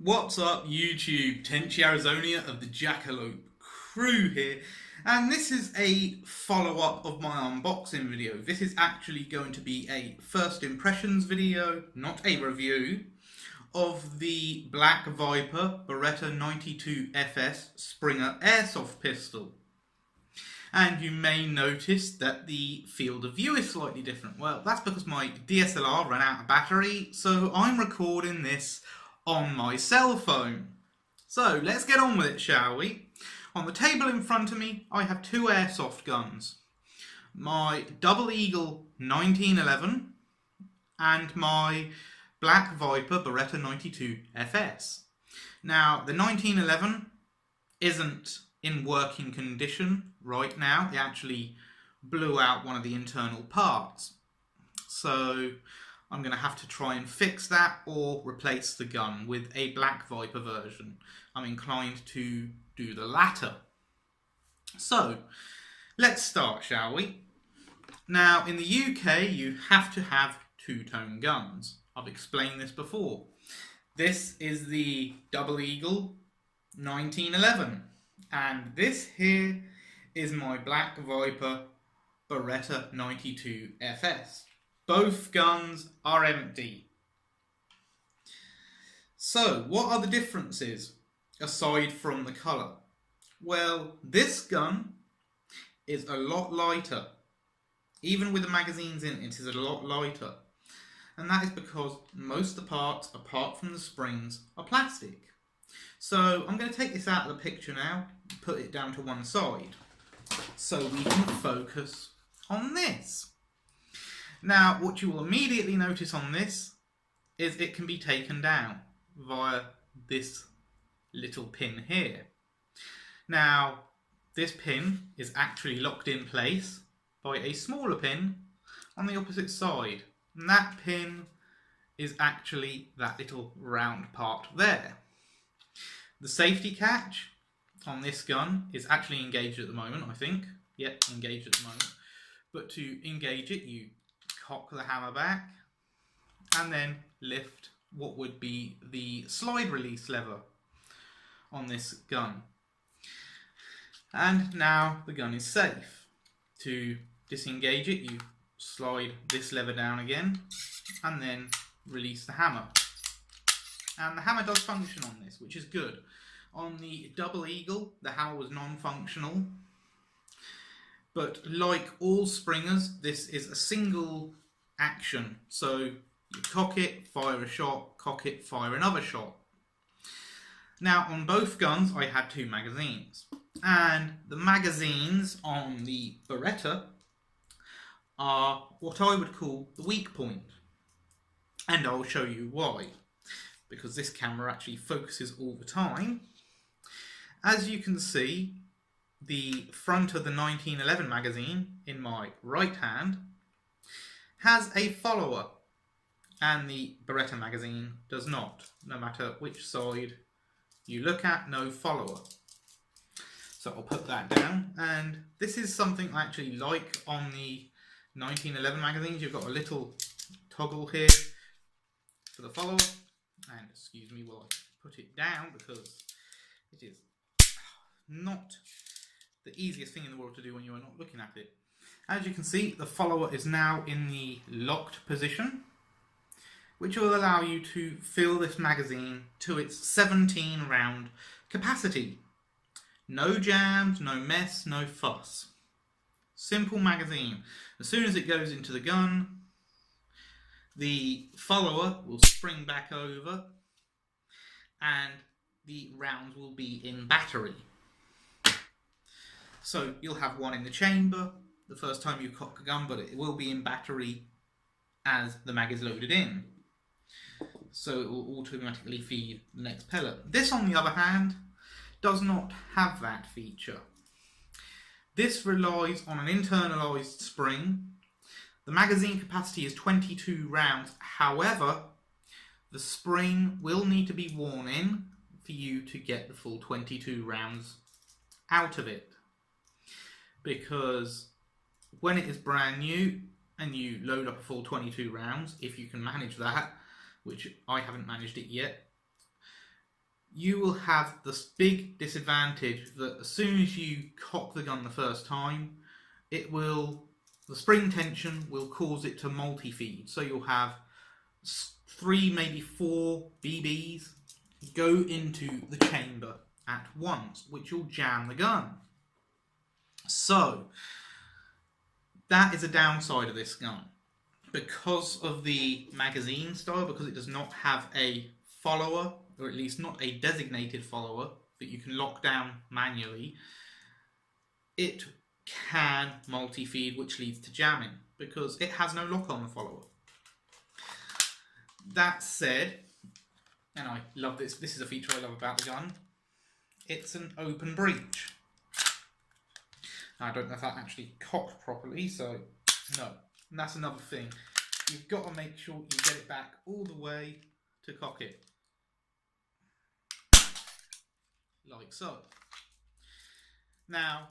What's up YouTube, Tenchi Arizonia of the Dracolope crew here, and this is a follow-up of my unboxing video. This is actually going to be a first impressions video, not a review, of the Blackviper Beretta 92 FS Springer Airsoft pistol. And you may notice that the field of view is slightly different. Well, that's because my DSLR ran out of battery, so I'm recording this on my cell phone. So let's get on with it, shall we? On the table in front of me, I have two airsoft guns. My Double Eagle 1911 and my Blackviper Beretta 92 FS. Now, the 1911 isn't in working condition right now. It actually blew out one of the internal parts. So I'm going to have to try and fix that or replace the gun with a Blackviper version. I'm inclined to do the latter. So let's start, shall we? Now, in the UK, you have to have two-tone guns. I've explained this before. This is the Double Eagle 1911, and this here is my Blackviper Beretta 92 FS. Both guns are empty. So, what are the differences aside from the colour? Well, this gun is a lot lighter. Even with the magazines in it is a lot lighter. And that is because most of the parts, apart from the springs, are plastic. So, I'm going to take this out of the picture now, put it down to one side, so we can focus on this. Now, what you will immediately notice on this is it can be taken down via this little pin here. Now, this pin is actually locked in place by a smaller pin on the opposite side. And that pin is actually that little round part there. The safety catch on this gun is actually engaged at the moment, I think. Yep, engaged at the moment. But to engage it, you cock the hammer back and then lift what would be the slide release lever on this gun. And now the gun is safe. To disengage it, you slide this lever down again and then release the hammer. And the hammer does function on this, which is good. On the Double Eagle, the hammer was non-functional. But like all springers, this is a single action. So you cock it, fire a shot, cock it, fire another shot. Now on both guns I had two magazines. And the magazines on the Beretta are what I would call the weak point. And I'll show you why. Because this camera actually focuses all the time. As you can see, the front of the 1911 magazine in my right hand has a follower, and the Beretta magazine does not. No matter which side you look at, no follower. So I'll put that down, and this is something I actually like on the 1911 magazines. You've got a little toggle here for the follower, and excuse me while I put it down because it is not the easiest thing in the world to do when you are not looking at it. As you can see, the follower is now in the locked position, which will allow you to fill this magazine to its 17 round capacity. No jams, no mess, no fuss. Simple magazine. As soon as it goes into the gun, the follower will spring back over and the rounds will be in battery. So you'll have one in the chamber the first time you cock a gun, but it will be in battery as the mag is loaded in. So it will automatically feed the next pellet. This, on the other hand, does not have that feature. This relies on an internalised spring. The magazine capacity is 22 rounds. However, the spring will need to be worn in for you to get the full 22 rounds out of it. Because when it is brand new and you load up a full 22 rounds, if you can manage that, which I haven't managed it yet, you will have this big disadvantage that as soon as you cock the gun the first time, the spring tension will cause it to multi-feed. So you'll have 3, maybe 4 BBs go into the chamber at once, which will jam the gun. So that is a downside of this gun. Because of the magazine style, because it does not have a follower, or at least not a designated follower that you can lock down manually, it can multi-feed, which leads to jamming because it has no lock on the follower. That said, and I love this is a feature I love about the gun, it's an open breech. Now, I don't know if that actually cocked properly, so no. And that's another thing. You've got to make sure you get it back all the way to cock it. Like so. Now,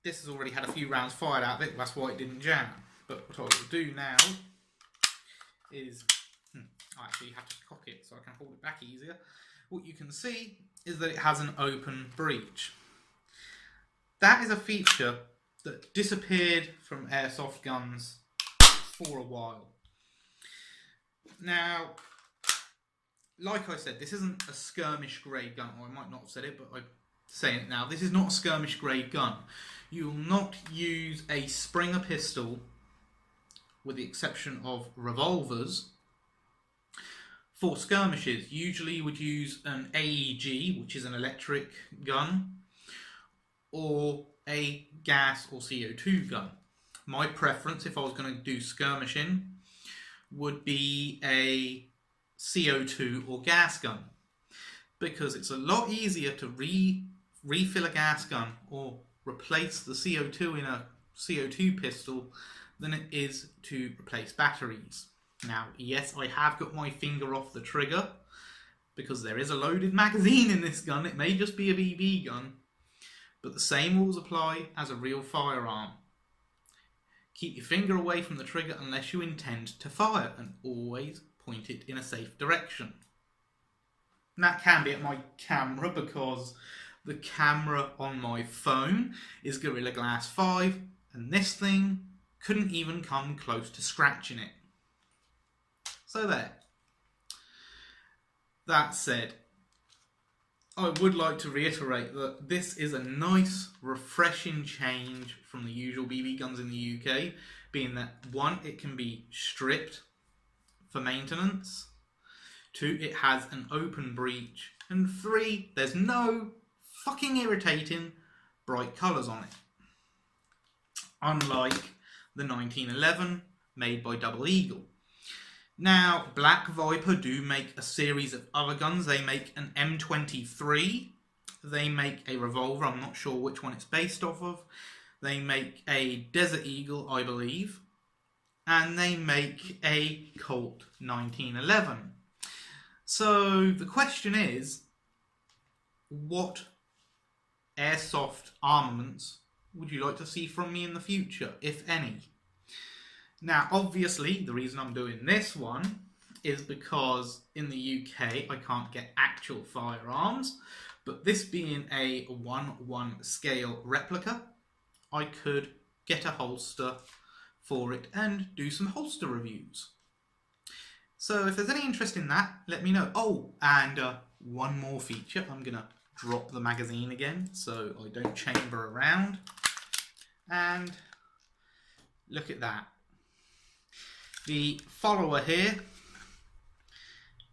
this has already had a few rounds fired out of it, that's why it didn't jam. But what I will do now is, I actually have to cock it so I can hold it back easier. What you can see is that it has an open breech. That is a feature that disappeared from airsoft guns for a while. Now, like I said, this isn't a skirmish grade gun, or I might not have said it, but I'm saying it now. This is not a skirmish grade gun. You will not use a Springer pistol, with the exception of revolvers, for skirmishes. Usually you would use an AEG, which is an electric gun, or a gas or CO2 gun. My preference, if I was going to do skirmishing, would be a CO2 or gas gun, because it's a lot easier to refill a gas gun or replace the CO2 in a CO2 pistol than it is to replace batteries. Now, yes, I have got my finger off the trigger because there is a loaded magazine in this gun. It may just be a BB gun, but the same rules apply as a real firearm. Keep your finger away from the trigger unless you intend to fire, and always point it in a safe direction. And that can be at my camera, because the camera on my phone is Gorilla Glass 5, and this thing couldn't even come close to scratching it. So there. That said, I would like to reiterate that this is a nice, refreshing change from the usual BB guns in the UK, being that 1, it can be stripped for maintenance, 2, it has an open breech, and 3, there's no fucking irritating bright colours on it. Unlike the 1911 made by Double Eagle. Now, Blackviper do make a series of other guns. They make an M23. They make a revolver. I'm not sure which one it's based off of. They make a Desert Eagle, I believe. And they make a Colt 1911. So, the question is, what airsoft armaments would you like to see from me in the future, if any? Now, obviously, the reason I'm doing this one is because in the UK I can't get actual firearms, but this being a 1:1 scale replica, I could get a holster for it and do some holster reviews. So if there's any interest in that, let me know. Oh, and one more feature. I'm going to drop the magazine again so I don't chamber around. And look at that. The follower here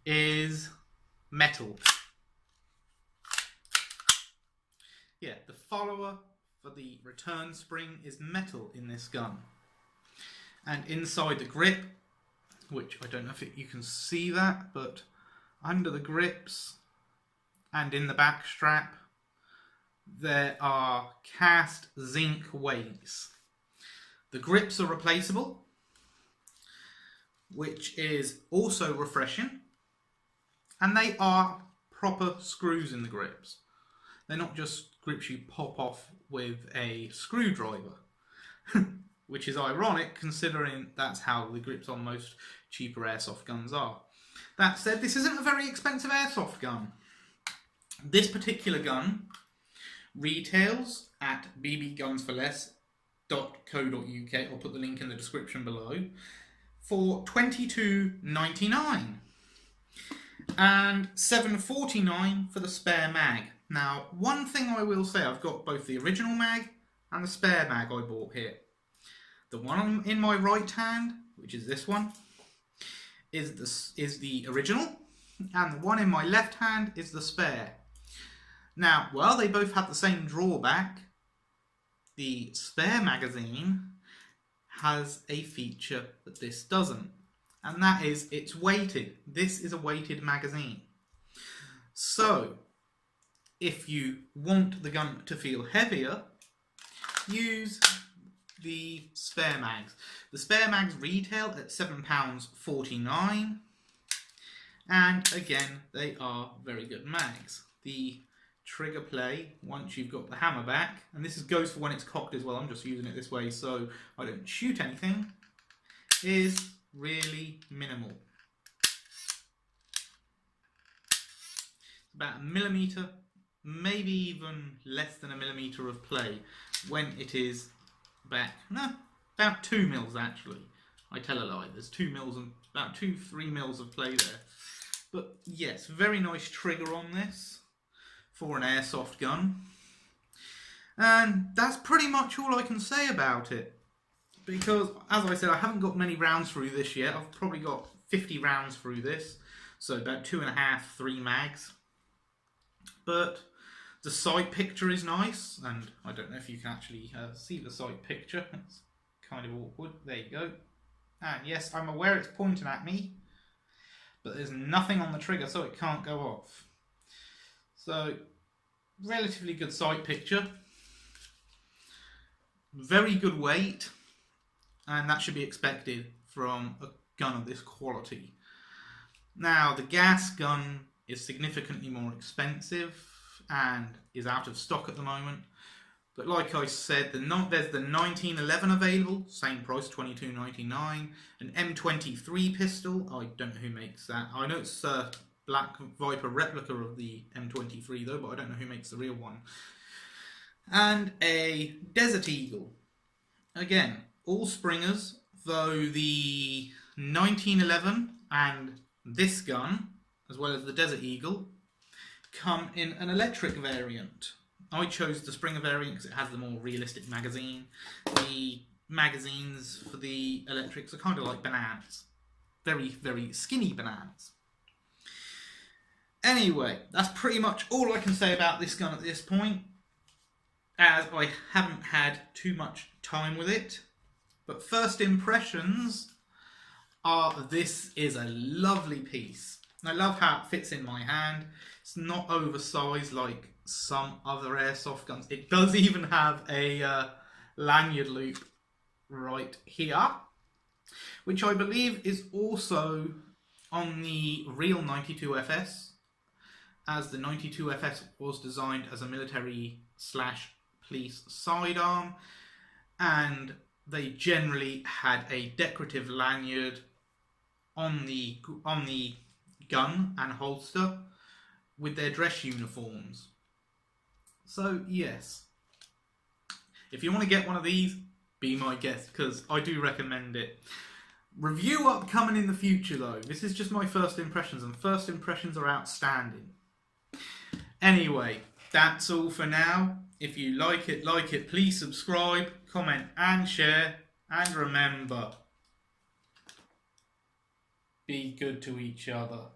is metal. Yeah, the follower for the return spring is metal in this gun. And inside the grip, which I don't know if you can see that, but under the grips and in the back strap, there are cast zinc weights. The grips are replaceable, which is also refreshing, and they are proper screws in the grips. They're not just grips you pop off with a screwdriver, which is ironic considering that's how the grips on most cheaper airsoft guns are. That said, this isn't a very expensive airsoft gun. This particular gun retails at bbgunsforless.co.uk. I'll put the link in the description below for $22.99 and $7.49 for the spare mag. Now, one thing I will say, I've got both the original mag and the spare mag I bought here. The one in my right hand, which is this one, is the original, and the one in my left hand is the spare. Now, while they both have the same drawback, the spare magazine has a feature that this doesn't, and that is it's weighted. This is a weighted magazine. So, if you want the gun to feel heavier, use the spare mags. The spare mags retail at £7.49, and again, they are very good mags. The trigger play, once you've got the hammer back, and this goes for when it's cocked as well, I'm just using it this way so I don't shoot anything, is really minimal. About a millimetre, maybe even less than a millimetre of play when it is back. No, about 2 mils actually. I tell a lie, there's 2 mils and about 2-3 mils of play there. But yes, very nice trigger on this for an airsoft gun. And that's pretty much all I can say about it. Because, as I said, I haven't got many rounds through this yet. I've probably got 50 rounds through this. So about 2.5-3 mags. But the sight picture is nice. And I don't know if you can actually see the sight picture. It's kind of awkward. There you go. And yes, I'm aware it's pointing at me. But there's nothing on the trigger, so it can't go off. So, relatively good sight picture. Very good weight. And that should be expected from a gun of this quality. Now, the gas gun is significantly more expensive and is out of stock at the moment. But like I said, there's the 1911 available, same price, $22.99. An M23 pistol, I don't know who makes that. I know it's a Blackviper replica of the M23 though, but I don't know who makes the real one. And a Desert Eagle. Again, all springers, though the 1911 and this gun, as well as the Desert Eagle, come in an electric variant. I chose the Springer variant because it has the more realistic magazine. The magazines for the electrics are kind of like bananas. Very, very skinny bananas. Anyway, that's pretty much all I can say about this gun at this point, as I haven't had too much time with it. But first impressions are this is a lovely piece. I love how it fits in my hand. It's not oversized like some other airsoft guns. It does even have a lanyard loop right here, which I believe is also on the real 92FS, as the 92FS was designed as a military/police sidearm, and they generally had a decorative lanyard on the gun and holster with their dress uniforms. So yes, if you want to get one of these, be my guest, because I do recommend it. Review upcoming in the future though. This is just my first impressions, and first impressions are outstanding. Anyway, that's all for now. If you like it, please subscribe, comment and share. And remember, be good to each other.